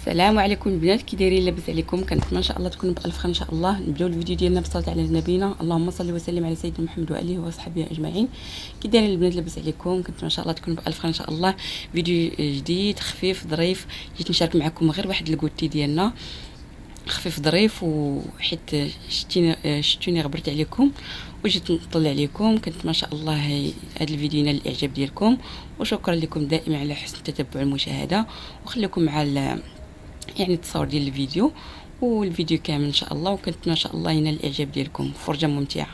السلام عليكم البنات، كي دايرين؟ لاباس عليكم؟ كنتمنى ان شاء الله تكونوا بالف خير. ان شاء الله نبداو الفيديو ديالنا بالصلاه على نبينا، اللهم صل وسلم على سيدنا محمد واله وصحبه اجمعين. كي دايرين البنات؟ لاباس عليكم؟ كنتمنى ان شاء الله تكونوا بالف خير. ان شاء الله فيديو جديد خفيف ظريف، جيت نشارك معكم غير واحد الكوتي ديالنا خفيف ظريف، وحيت شتوني غبرت عليكم وجيت نطلع عليكم. كنتمنى ان شاء الله هذا الفيديو ينال الاعجاب ديالكم، وشكرا لكم دائما على حسن التتبع والمشاهده، وخليكم مع يعني التصور ديال الفيديو والفيديو كامل ان شاء الله. وكنتمنى ان شاء الله ينال الاعجاب ديالكم. فرجه ممتعه.